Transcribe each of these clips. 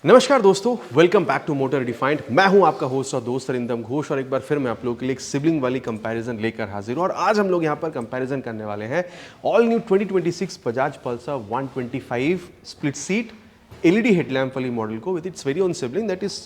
नमस्कार दोस्तों, welcome back to motor defined. मैं हूं आपका होस्ट और दोस्त अरिंदम घोष और एक बार फिर मैं आप लोगों के लिए एक सिबलिंग वाली कंपैरिजन लेकर हाजिर हूं। और आज हम लोग यहां पर कंपैरिजन करने वाले हैं all new 2026 Bajaj Pulsar 125 split seat LED headlamp वाली मॉडल को with its very own sibling that is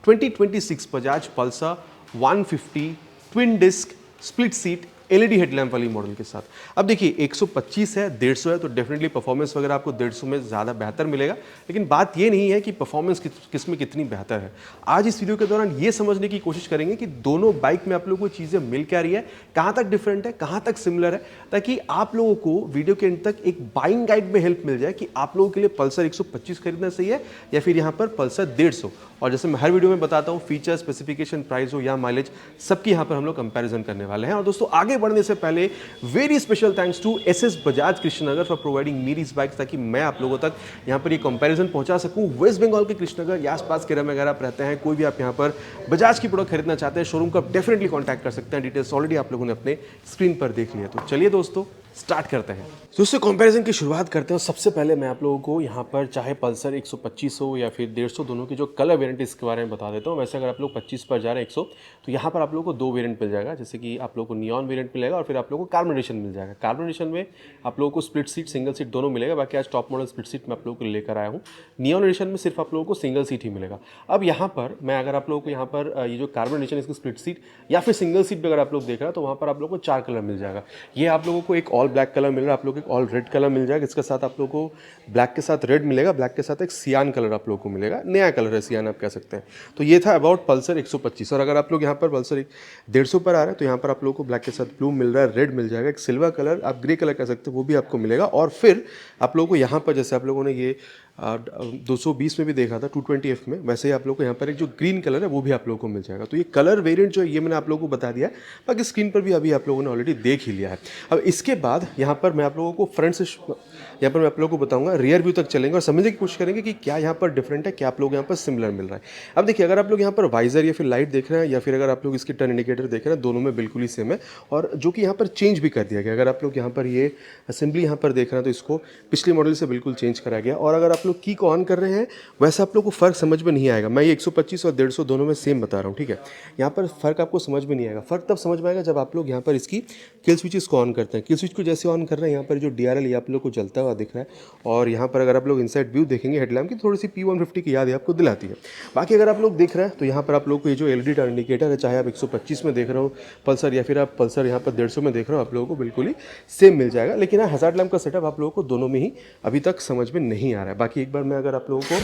2026 Bajaj Pulsar 150 twin disc split seat LED headlamp वाली मॉडल के साथ। अब देखिए 125 है, 150 है, तो डेफिनेटली परफॉर्मेंस वगैरह आपको 150 में ज़्यादा बेहतर मिलेगा। लेकिन बात ये नहीं है कि परफॉर्मेंस किस में कितनी बेहतर है। आज इस वीडियो के दौरान ये समझने की कोशिश करेंगे कि दोनों बाइक में आप लोगों को चीज़ें मिल क्या रही है, कहाँ तक डिफरेंट है, कहाँ तक सिमिलर है, ताकि आप लोगों को वीडियो के एंड तक एक बाइंग गाइड में हेल्प मिल जाए कि आप लोगों के लिए पल्सर 125 खरीदना सही है या फिर यहाँ पर पल्सर 150। और जैसे मैं हर वीडियो में बताता हूँ, फीचर, स्पेसिफिकेशन, प्राइस हो या माइलेज, सबकी यहाँ पर हम लोग कंपैरिजन करने वाले हैं। और दोस्तों आगे बढ़ने से पहले very special thanks to SS Bajaj Krishnanagar for providing me this bikes, ताकि मैं आप लोगों तक यहाँ पर ये कंपैरिजन पहुंचा सकूं। वेस्ट बंगाल के कृष्णनगर या आसपास के रम अगर आप रहते हैं, कोई भी आप यहाँ पर बजाज की प्रोडक्ट खरीदना चाहते हैं, शोरूम को आप डेफिनेटली कॉन्टैक्ट कर सकते हैं। डिटेल्स ऑलरेडी आप लोगों ने अपने स्क्रीन पर देख लिया। तो चलिए दोस्तों स्टार्ट करते हैं। दोस्तों कंपैरिजन की शुरुआत करते हैं। सबसे पहले मैं आप लोगों को यहाँ पर चाहे पल्सर 125 हो या फिर 150, दोनों की जो कलर वेरिएंट इसके बारे में बता देता हूँ। वैसे अगर आप लोग 25 पर जा रहे हैं 100, तो यहाँ पर आप लोगों को दो वेरिएंट मिल जाएगा। जैसे कि आप लोगों को नियॉन वेरिएंट मिलेगा और फिर आप लोगों को कार्बन एडिशन मिल जाएगा। कार्बन एडिशन में आप लोगों को स्प्लिट सीट, सिंगल सीट दोनों मिलेगा। बाकी आज टॉप मॉडल स्प्लिट सीट मैं आप लोगों को लेकर आया हूँ। नियॉन एडिशन में सिर्फ आप लोगों को सिंगल सीट ही मिलेगा। अब यहाँ पर मैं अगर आप लोगों को यहाँ पर ये जो कार्बन एडिशन इसकी स्प्लिट सीट या फिर सिंगल सीट पर अगर आप लोग देख रहे हैं, तो वहाँ पर आप लोगों को 4 कलर मिल जाएगा। ये आप लोगों को एक ऑल ब्लैक कलर मिल रहा है, आप लोगों को एक ऑल रेड कलर मिल जाएगा। इसके साथ आप लोगों को ब्लैक के साथ रेड मिलेगा, ब्लैक के साथ एक सियान कलर आप लोगों को मिलेगा। नया कलर है, सियान आप कह सकते हैं। तो ये था अबाउट पल्सर 125। और अगर आप लोग यहाँ पर पल्सर 150 पर आ रहे हैं, तो यहाँ पर आप लोगों को ब्लैक के साथ ब्लू मिल रहा है, रेड मिल जाएगा, एक सिल्वर कलर, आप ग्रे कलर कह सकते हैं, वो भी आपको मिलेगा। और फिर आप लोगों को यहाँ पर जैसे आप लोगों ने ये 220 में भी देखा था 220F में, वैसे ही आप लोग को यहाँ पर एक जो ग्रीन कलर है वो भी आप लोगों को मिल जाएगा। तो ये कलर वेरिएंट जो है ये मैंने आप लोगों को बता दिया है, बाकी स्क्रीन पर भी अभी आप लोगों ने ऑलरेडी देख ही लिया है। अब इसके बाद यहाँ पर मैं आप लोगों को फ्रंट से यहाँ पर मैं आप लोगों को बताऊंगा, रियर व्यू तक चलेंगे और समझने की कोशिश करेंगे कि क्या यहाँ पर डिफरेंट है, क्या आप लोग यहाँ पर सिमिलर मिल रहा है। अब देखिए अगर आप लोग यहाँ पर वाइजर या फिर लाइट देख रहे हैं या फिर अगर आप लोग इसकी टर्न इंडिकेटर देख रहे हैं, दोनों में बिल्कुल ही सेम है। और जो कि यहाँ पर चेंज भी कर दिया गया। अगर आप लोग यहाँ पर ये असेंबली यहाँ पर देख रहे हैं, तो इसको पिछले मॉडल से बिल्कुल चेंज करा गया। और अगर आप लोग की को ऑन कर रहे हैं, वैसे आप लोग को फर्क समझ में नहीं आएगा। मैं ये 125 और 150 दोनों में सेम बता रहा हूँ, ठीक है। यहाँ पर फर्क आपको समझ में नहीं आएगा। फर्क तब समझ में आएगा जब आप लोग यहाँ पर इसकी किल स्विचेस को ऑन करते हैं। किल स्विच को जैसे ऑन कर रहे हैं, यहाँ पर जो DRL ये आप लोग को जलता हुआ दिख रहा है। और यहाँ पर अगर आप लोग इनसाइड व्यू देखेंगे, हेडलैम्प की थोड़ी सी P150 की याद आपको दिलाती है। बाकी अगर आप लोग देख रहे हैं, तो यहाँ पर आप लोग को ये जो LED टर्न इंडिकेटर है, चाहे आप 125 में देख रहे हो पल्सर या फिर आप पल्सर यहाँ पर 150 में देख रहे हो, आप लोगों को बिल्कुल ही सेम मिल जाएगा। लेकिन हज़ार्ड लैम्प का सेटअप आप लोगों को दोनों में ही अभी तक समझ में नहीं आ रहा है। बाकी एक बार मैं अगर आप लोगों को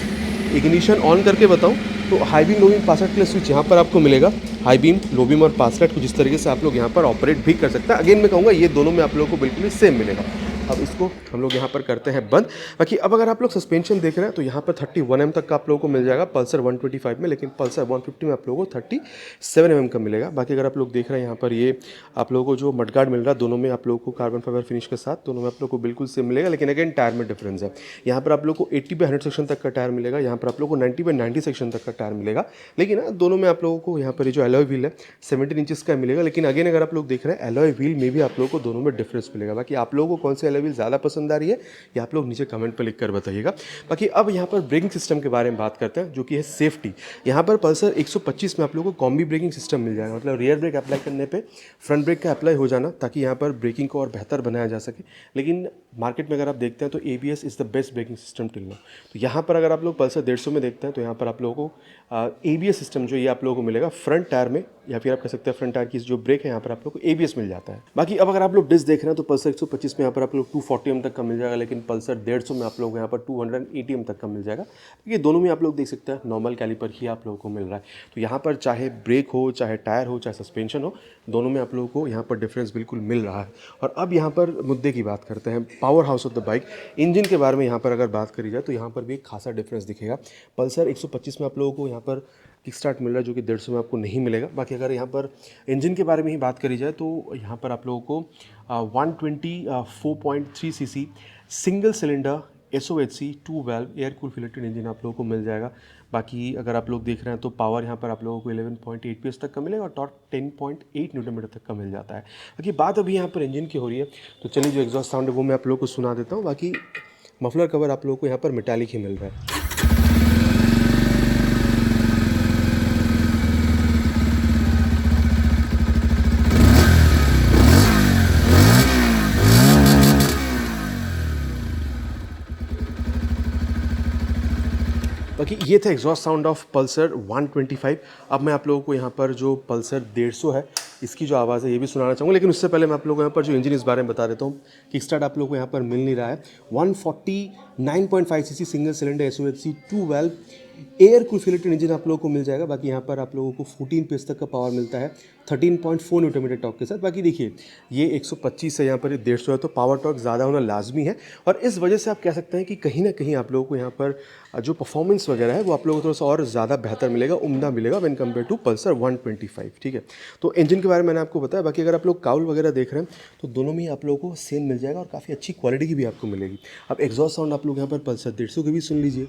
इग्निशन ऑन करके बताऊं, तो हाई बीम, लो बीम, पास लाइट के लिए स्विच यहाँ पर आपको मिलेगा। हाई बीम, लो बीम और पास लाइट को जिस तरीके से आप लोग यहाँ पर ऑपरेट भी कर सकते हैं। अगेन मैं कहूँगा ये दोनों में आप लोगों को बिल्कुल ही सेम मिलेगा। अब इसको हम लोग यहाँ पर करते हैं बंद। बाकी अब अगर आप लोग सस्पेंशन देख रहे हैं, तो यहाँ पर 31 mm तक का आप लोगों को मिल जाएगा पल्सर 125 में, लेकिन पल्सर 150 में आप लोगों को 37 mm का मिलेगा। बाकी अगर आप लोग देख रहे हैं यहाँ पर ये आप लोगों को जो मडगार्ड मिल रहा है, दोनों में आप लोगों को कार्बन फाइबर फिनिश के साथ दोनों में आप लोग को बिल्कुल सेम मिलेगा। लेकिन अगेन टायर में डिफरेंस है। यहाँ पर आप लोग को 80/100 सेक्शन तक का टायर मिलेगा, यहाँ पर आप लोग को 90/90 सेक्शन तक का टायर मिलेगा। लेकिन दोनों में आप लोगों को यहाँ पर जो एलॉय व्हील है 17 इंचेस का मिलेगा। लेकिन अगेन अगर आप लोग देख रहे हैं, एलॉय व्हील में भी आप लोगों को दोनों में डिफरेंस मिलेगा। बाकी आप लोगों को कौन से एलॉय व्हील ज़्यादा पसंद आ रही है, ये आप लोग नीचे कमेंट पर लिख कर बताइएगा। बाकी अब यहाँ पर ब्रेकिंग सिस्टम के बारे में बात करते हैं, जो कि है सेफ्टी। यहाँ पर पल्सर 125 में आप लोगों को कॉम्बी ब्रेकिंग सिस्टम मिल जाएगा। मतलब रियर ब्रेक अप्लाई करने पे फ्रंट ब्रेक का अप्लाई हो जाना, ताकि यहाँ पर ब्रेकिंग को और बेहतर बनाया जा सके। लेकिन मार्केट में अगर आप देखते हैं, तो ABS is the best braking system till now. तो यहाँ पर अगर आप लोग पल्सर 150 में देखते हैं, तो यहाँ पर आप लोगों को ABS सिस्टम जो ये आप लोगों को मिलेगा फ्रंट टायर में, या फिर आप कह सकते हैं फ्रंट टायर की जो ब्रेक है यहाँ पर आप लोग को ABS मिल जाता है। बाकी अब अगर आप लोग डिस्क देख रहे हैं, तो पल्सर 125 में यहाँ पर आप लोग 240 mm तक का मिल जाएगा। लेकिन पल्सर 150 में आप लोग यहाँ पर 280 mm तक का मिल जाएगा। ये दोनों में आप लोग देख सकते हैं नॉर्मल कैलिपर ही आप लोगों को मिल रहा है। तो यहाँ पर चाहे ब्रेक हो, चाहे टायर हो, चाहे सस्पेंशन हो, दोनों में आप लोगों को यहाँ पर डिफरेंस बिल्कुल मिल रहा है। और अब यहाँ पर मुद्दे की बात करते हैं, power house of the bike. Engine के बारे में यहाँ पर अगर बात करी जाए, तो यहाँ पर भी एक खासा डिफरेंस दिखेगा। पल्सर 125 में आप लोगों को यहाँ पर किक स्टार्ट मिल रहा है, जो कि 150 में आपको नहीं मिलेगा। बाकी अगर यहाँ पर इंजन के बारे में ही बात करी जाए, तो यहाँ पर आप लोगों को 124.3 cc single cylinder SOHC 2 valve air cool filleted engine आप लोगों को मिल जाएगा। बाकी अगर आप लोग देख रहे हैं, तो पावर यहाँ पर आप लोगों को 11.8 PS तक का मिलेगा और टॉर्क 10.8 Nm तक का मिल जाता है। बाकी बात अभी यहाँ पर इंजन की हो रही है, तो चलिए जो एग्जॉस्ट साउंड है वो मैं आप लोगों को सुना देता हूँ। बाकी मफलर कवर आप लोगों को यहाँ पर मेटालिक ही मिल रहा है। बाकी ये था एग्जॉस्ट साउंड ऑफ पल्सर 125। अब मैं आप लोगों को यहाँ पर जो पल्सर 150 है इसकी जो आवाज़ है ये भी सुनाना चाहूँगा, लेकिन उससे पहले मैं आप लोगों को यहाँ पर जो इंजन इस बारे में बता देता हूँ। किक स्टार्ट आप लोगों को यहाँ पर मिल नहीं रहा है। 149.5 CC single cylinder SOHC 2 valve air cool filleted engine आप लोगों को मिल जाएगा। बाकी यहाँ पर आप लोगों को 14 PS तक का पावर मिलता है 13.4 न्यूटन मीटर टॉर्क के साथ। बाकी देखिए ये 125 है, यहाँ पर ये 150 है, तो पावर टॉर्क ज़्यादा होना लाजमी है। और इस वजह से आप कह सकते हैं कि कहीं ना कहीं आप लोगों को यहाँ पर जो परफॉर्मेंस वगैरह है वो आप लोगों को थोड़ा सा और ज़्यादा बेहतर मिलेगा, उम्दा मिलेगा व्हेन कंपेयर टू पल्सर 125। ठीक है, तो इंजन के बारे में मैंने आपको बताया। बाकी अगर आप लोग काउल वगैरह देख रहे हैं तो दोनों में ही आप लोगों को सेम मिल जाएगा और काफ़ी अच्छी क्वालिटी की भी आपको मिलेगी। अब एग्जॉस्ट साउंड आप लोग यहाँ पर पल्सर 150 के भी सुन लीजिए।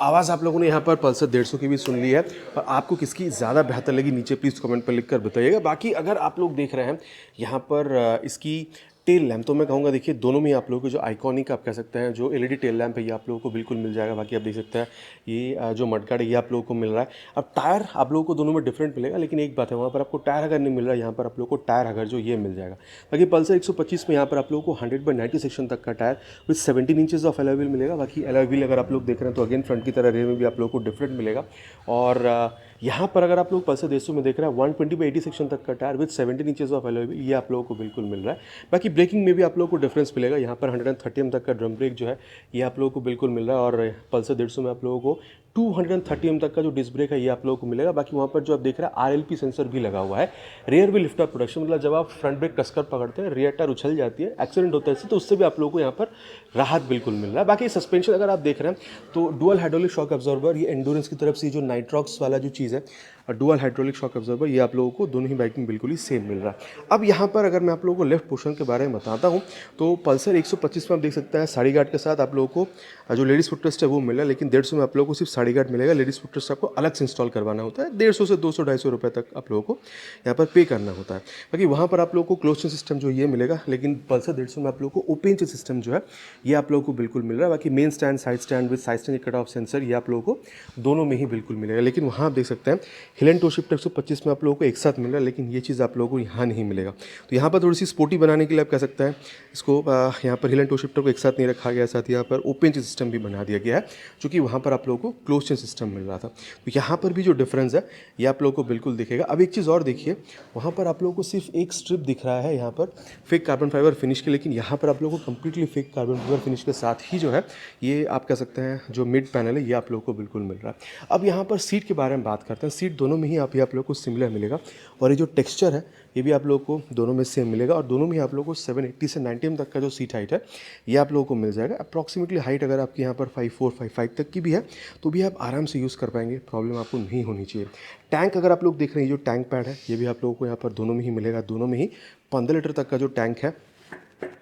आवाज़ आप लोगों ने यहाँ पर पल्सर 150 की भी सुन ली है, और आपको किसकी ज़्यादा बेहतर लगी नीचे प्लीज़ कमेंट पर लिखकर बताइएगा। बाकी अगर आप लोग देख रहे हैं यहाँ पर इसकी टेल लैम्प, तो मैं कहूँगा देखिए दोनों में आप लोगों को जो आइकॉनिक आप कह सकते हैं जो LED टेल लैम्प है ये आप लोगों को बिल्कुल मिल जाएगा। बाकी आप देख सकते हैं ये जो मडगार्ड है ये आप लोगों को मिल रहा है। अब टायर आप लोगों को दोनों में डिफरेंट मिलेगा, लेकिन एक बात है वहाँ पर आपको टायर अगर नहीं मिल रहा है, यहाँ पर आप लोगों को टायर अगर जो ये मिल जाएगा। बाकी पल्सर 125 में यहाँ पर आप लोगों को 100/90 सेक्शन तक का tyre with 17 inches of alloy wheel मिलेगा। बाकी अलॉय व्हील अगर आप लोग देख रहे हैं तो अगेन फ्रंट की तरह रेयर में भी आप लोगों को डिफरेंट मिलेगा। और यहाँ पर अगर आप लोग पल्सर 150 में देख रहे हैं 120/80 सेक्शन तक का tyre with 17 inches of alloy wheel ये आप लोगों को बिल्कुल मिल रहा है। बाकी ब्रेकिंग में भी आप लोगों को डिफरेंस मिलेगा। यहाँ पर 130 एम तक का ड्रम ब्रेक जो है ये आप लोगों को बिल्कुल मिल रहा है, और पल्सर 150 में आप लोगों को 230 एम तक का जो डिस्क ब्रेक है ये आप लोगों को मिलेगा। बाकी वहाँ पर जो आप देख रहे हैं RLP सेंसर भी लगा हुआ है। Rear wheel lift off production, मतलब जब आप फ्रंट ब्रेक कसकर पकड़ते हैं रियर टायर उछल जाती है, एक्सीडेंट होता है इससे, तो उससे भी आप लोगों को यहाँ पर राहत बिल्कुल मिल रहा है। बाकी सस्पेंशन अगर आप देख रहे हैं तो डुअल हाइड्रोलिक शॉक अब्जॉर्बर, ये एंडोरेंस की तरफ से जो नाइट्रॉक्स वाला जो चीज़ है डुअल हाइड्रोलिक शॉक अब्जॉर्बर, ये आप लोगों को दोनों ही बाइक में बिल्कुल ही सेम मिल रहा है। अब यहाँ पर अगर मैं आप लोगों को लेफ्ट पोर्शन के बारे में बताता हूँ तो पल्सर 125 में आप देख सकते हैं साड़ी गार्ड के साथ आप लोगों को जो लेडीज़ फुटरेस्ट है वो मिल रहा है, लेकिन 150 में आप लोगों को सिर्फ साड़ी गार्ड मिलेगा। लेडीज़ फुटरेस्ट आपको अलग से इंस्टॉल करवाना होता है, 150 से 200-250 रुपये तक आप लोगों को यहाँ पर पे करना होता है। बाकी वहाँ पर आप लोगों को क्लोज चेन सिस्टम जो ये मिलेगा, लेकिन पल्सर 150 में आप लोगों को ओपन चेन सिस्टम जो है ये आप लोगों को बिल्कुल मिल रहा है। बाकी main stand, side stand with side stand cut off sensor ये आप लोगों को दोनों में ही बिल्कुल मिलेगा। लेकिन वहाँ आप देख सकते हैं हिल एंड टो शिफ्ट 125 में आप लोगों को एक साथ मिल रहा है, लेकिन ये चीज़ आप लोगों को यहाँ नहीं मिलेगा। तो यहाँ पर थोड़ी सी स्पोर्टी बनाने के लिए आप कह सकते हैं इसको यहाँ पर हिल एंड टो शिफ्टर को एक साथ नहीं रखा गया, साथ यहाँ पर ओपन चेन सिस्टम भी बना दिया गया है, क्योंकि वहाँ पर आप लोगों को क्लोज चेन सिस्टम मिल रहा था। तो यहाँ पर भी जो डिफरेंस है ये आप लोगों को बिल्कुल दिखेगा। अब एक चीज़ और देखिए, वहाँ पर आप लोगों को सिर्फ एक स्ट्रिप दिख रहा है यहाँ पर फेक कार्बन फाइबर फिनिश के, लेकिन यहाँ पर आप लोगों को completely fake carbon fibre finish के साथ ही जो है ये आप कह सकते हैं जो मिड पैनल है ये आप लोगों को बिल्कुल मिल रहा है। अब यहाँ पर सीट के बारे में बात करते हैं। सीट दोनों में ही आप लोगों को सिमिलर मिलेगा, और ये जो टेक्सचर है ये भी आप लोगों को दोनों में सेम मिलेगा, और दोनों में आप लोगों को 780 से 90 एम तक का जो सीट हाइट है ये आप लोगों को मिल जाएगा। अप्रॉक्सीमेटली हाइट अगर आपकी यहाँ पर 5'4", 5'5" तक की भी है तो भी आप आराम से यूज़ कर पाएंगे, प्रॉब्लम आपको नहीं होनी चाहिए। टैंक अगर आप लोग देख रहे हैं, जो टैंक पैड है ये भी आप लोगों को यहाँ पर दोनों में ही मिलेगा। दोनों में ही 15 लीटर तक का जो टैंक है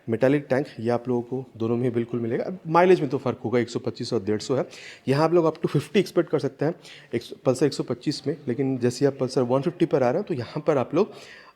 मेटालिक टैंक ये आप लोगों को दोनों में बिल्कुल मिलेगा। माइलेज में तो फ़र्क होगा, 125 और 150 है। यहाँ आप लोग अप टू 50 एक्सपेक्ट कर सकते हैं पल्सर 125 में, लेकिन जैसे आप पल्सर 150 पर आ रहे हैं तो यहाँ पर आप लोग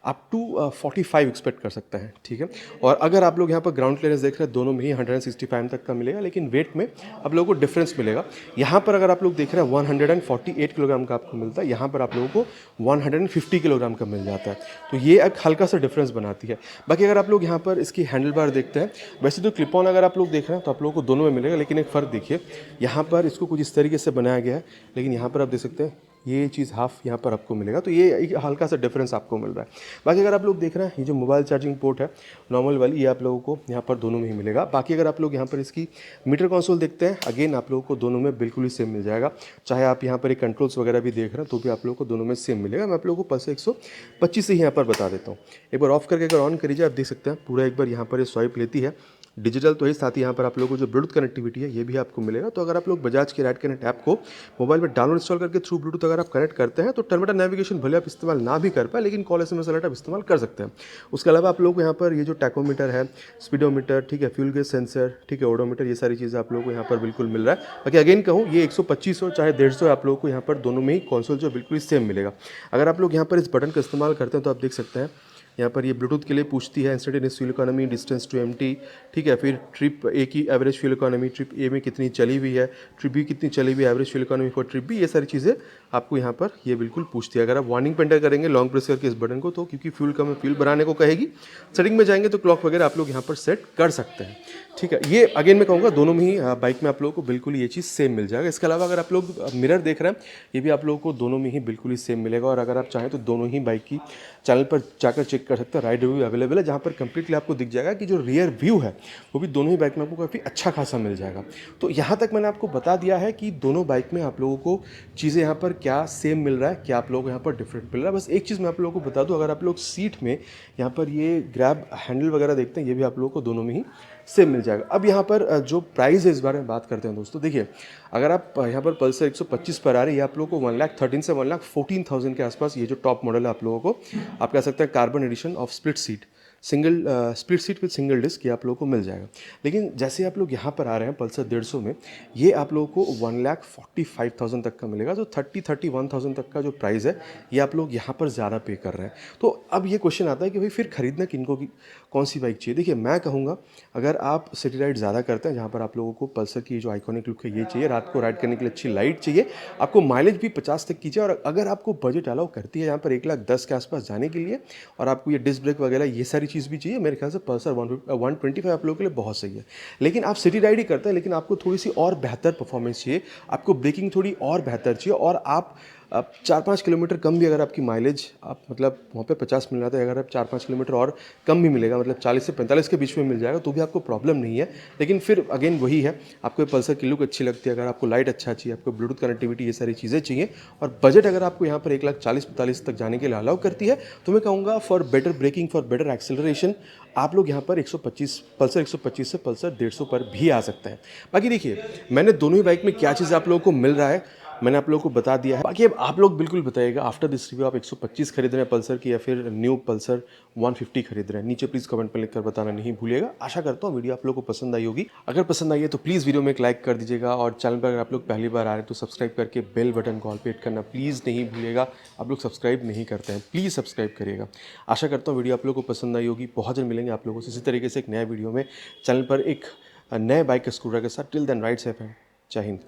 अप टू 45 एक्सपेक्ट कर सकते हैं। ठीक है, और अगर आप लोग यहाँ पर ग्राउंड क्लियरेंस देख रहे हैं दोनों में ही 165 तक का मिलेगा, लेकिन वेट में आप लोगों को डिफरेंस मिलेगा। यहाँ पर अगर आप लोग देख रहे हैं 148 किलोग्राम का आपको मिलता है, यहाँ पर आप लोगों को 150 किलोग्राम का मिल जाता है, तो ये एक हल्का सा डिफरेंस बनाती है। बाकी अगर आप लोग यहाँ पर इसकी हैंडल बार देखते हैं, वैसे तो क्लिप ऑन अगर आप लोग देख रहे हैं तो आप लोगों को दोनों में मिलेगा, लेकिन एक फ़र्क देखिए, यहाँ पर इसको कुछ इस तरीके से बनाया गया है, लेकिन यहाँ पर आप देख सकते हैं ये चीज़ हाफ यहाँ पर आपको मिलेगा, तो ये एक हल्का सा डिफरेंस आपको मिल रहा है। बाकी अगर आप लोग देख रहे हैं ये जो मोबाइल चार्जिंग पोर्ट है नॉर्मल वाली, ये आप लोगों को यहाँ पर दोनों में ही मिलेगा। बाकी अगर आप लोग यहाँ पर इसकी मीटर कंसोल देखते हैं, अगेन आप लोगों को दोनों में बिल्कुल ही सेम मिल जाएगा। चाहे आप यहाँ पर एक कंट्रोल्स वगैरह भी देख रहे हैं तो भी आप लोगों को दोनों में सेम मिलेगा। मैं आप लोगों को पल्सर 125 से ही यहाँ पर बता देता हूँ। एक बार ऑफ करके अगर ऑन करीजिए, आप देख सकते हैं पूरा एक बार यहाँ पर ये स्वाइप लेती है डिजिटल, तो ही साथ ही यहाँ पर आप लोगों को जो ब्लूटूथ कनेक्टिविटी है ये भी आपको मिलेगा। तो अगर आप लोग बजाज के राइड कनेक्ट ऐप को मोबाइल में डाउनलोड इंस्टॉल करके थ्रू ब्लूटूथ अगर आप कनेक्ट करते हैं तो टर्मिनल नेविगेशन भले आप इस्तेमाल ना भी कर पाए, लेकिन कॉल SMS अलर्ट आप इस्तेमाल कर सकते हैं। उसके अलावा आप लोग को यहाँ पर ये जो टैकोमीटर है, स्पीडोमीटर, ठीक है, फ्यूल गेज सेंसर, ठीक है, ओडोमीटर, ये सारी चीज़ें आप लोगों को यहाँ पर बिल्कुल मिल रहा है। बाकी अगेन कहूँ ये 125 हो चाहे 150 आप लोगों को यहाँ पर दोनों में ही कंसोल जो बिल्कुल सेम मिलेगा। अगर आप लोग यहाँ पर इस बटन का इस्तेमाल करते हैं तो आप देख सकते हैं यहाँ पर ये ब्लूटूथ के लिए पूछती है, instantaneous fuel economy, distance to empty, ठीक है। फिर ट्रिप ए की average fuel economy, trip A में कितनी चली हुई है, ट्रिप बी कितनी चली हुई है, average fuel economy for trip B, ये सारी चीज़ें आपको यहाँ पर ये बिल्कुल पूछती है। अगर आप वार्निंग पे एंटर करेंगे लॉन्ग प्रेस करके इस बटन को, तो क्योंकि फ्यूल कम है फ्यूल बनाने को कहेगी। सेटिंग में जाएंगे तो क्लॉक वगैरह आप लोग यहाँ पर सेट कर सकते हैं, ठीक है। ये अगेन मैं कहूँगा दोनों में ही बाइक में आप लोगों को बिल्कुल ये चीज़ सेम मिल जाएगा। इसके अलावा अगर आप लोग मिरर देख रहे हैं, ये भी आप लोगों को दोनों में ही बिल्कुल ही सेम मिलेगा। और अगर आप चाहें तो दोनों ही बाइक की चैनल पर जाकर चेक कर सकते हैं, राइड रिव्यू अवेलेबल है, जहाँ पर कंप्लीटली आपको दिख जाएगा कि जो रियर व्यू है वो भी दोनों ही बाइक में आपको काफ़ी अच्छा खासा मिल जाएगा। तो यहाँ तक मैंने आपको बता दिया है कि दोनों बाइक में आप लोगों को चीज़ें यहाँ पर क्या सेम मिल रहा है, क्या आप लोगों को यहाँ पर डिफरेंट मिल रहा है। बस एक चीज़ मैं आप लोगों को बता दूँ, अगर आप लोग सीट में यहाँ पर ये ग्रैब हैंडल वगैरह देखते हैं, ये भी आप लोगों को दोनों में ही सेम मिल जाएगा। अब यहाँ पर जो प्राइस है इस बारे में बात करते हैं दोस्तों। देखिए, अगर आप यहाँ पर पल्सर 125 पर आ रही है, आप लोगों को 1,13,000 से 1,14,000 के आसपास ये जो टॉप मॉडल है आप लोगों को, आप कह सकते हैं carbon edition of split seat, single split seat with single disc, ये आप लोगों को मिल जाएगा। लेकिन जैसे आप लोग यहाँ पर आ रहे हैं पल्सर 150 में, ये आप लोगों को 1,45,000 तक का मिलेगा। जो 31,000 तक का जो प्राइस है, ये आप लोग यहाँ पर ज़्यादा पे कर रहे हैं। तो अब ये क्वेश्चन आता है कि भाई फिर खरीदना किनको की कौन सी बाइक चाहिए। देखिए, मैं कहूँगा अगर आप सिटी राइड ज़्यादा करते हैं, जहाँ पर आप लोगों को पल्सर की जो आइकॉनिक लुक है ये चाहिए, रात को राइड करने के लिए अच्छी लाइट चाहिए, आपको माइलेज भी 50 तक कीजिए, और अगर आपको बजट अलाउ करती है यहाँ पर 1,10,000 के आसपास जाने के लिए, और आपको ये डिस्क ब्रेक वगैरह ये सारी चीज़ भी चाहिए, मेरे ख्याल से पल्सर 125 आप लोगों के लिए बहुत सही है। लेकिन आप सिटी राइड ही करते हैं, लेकिन आपको थोड़ी सी और बेहतर परफॉर्मेंस चाहिए, आपको ब्रेकिंग थोड़ी और बेहतर चाहिए, और आप 4-5 किलोमीटर कम भी अगर आपकी माइलेज, आप मतलब वहाँ पे 50 मिल रहा था, अगर आप 4-5 किलोमीटर और कम भी मिलेगा, मतलब 40 से 45 के बीच में मिल जाएगा, तो भी आपको प्रॉब्लम नहीं है। लेकिन फिर अगेन वही है, आपको पल्सर की लुक अच्छी लगती है, अगर आपको लाइट अच्छा चाहिए, आपको ब्लूटूथ कनेक्टिविटी, ये सारी चीज़ें चाहिए, और बजट अगर आपको यहाँ पर 1,40,45 तक जाने के लिए अलाउ करती है, तो मैं कहूँगा for better braking, for better acceleration, आप लोग यहाँ पर 125 पल्सर 125 से पल्सर 150 पर भी आ सकते हैं। बाकी देखिए, मैंने दोनों ही बाइक में क्या चीज़ आप लोगों को मिल रहा है मैंने आप लोगों को बता दिया है। बाकी अब आप लोग बिल्कुल बताइएगा, आफ्टर दिस रिव्यू आप 125 खरीद रहे हैं पल्सर की, या फिर न्यू पल्सर 150 खरीद रहे हैं। नीचे प्लीज़ कमेंट में लिखकर बताना नहीं भूलिएगा। आशा करता हूँ वीडियो आप लोगों को पसंद आई होगी। अगर पसंद आई है तो प्लीज़ वीडियो में एक लाइक कर दीजिएगा, और चैनल पर अगर आप लोग पहली बार आ रहे हैं तो सब्सक्राइब करके बेल बटन को ऑल पे हिट करना प्लीज़ नहीं भूलिएगा। आप लोग सब्सक्राइब नहीं करते हैं, प्लीज़ सब्सक्राइब करिएगा। आशा करता हूँ वीडियो आप लोगों को पसंद आई होगी। बहुत जल्द मिलेंगे आप लोगों से इसी तरीके से एक नया वीडियो में, चैनल पर एक नए बाइक स्कूटर के साथ। टिल देन राइड सेफ है। जय हिंद।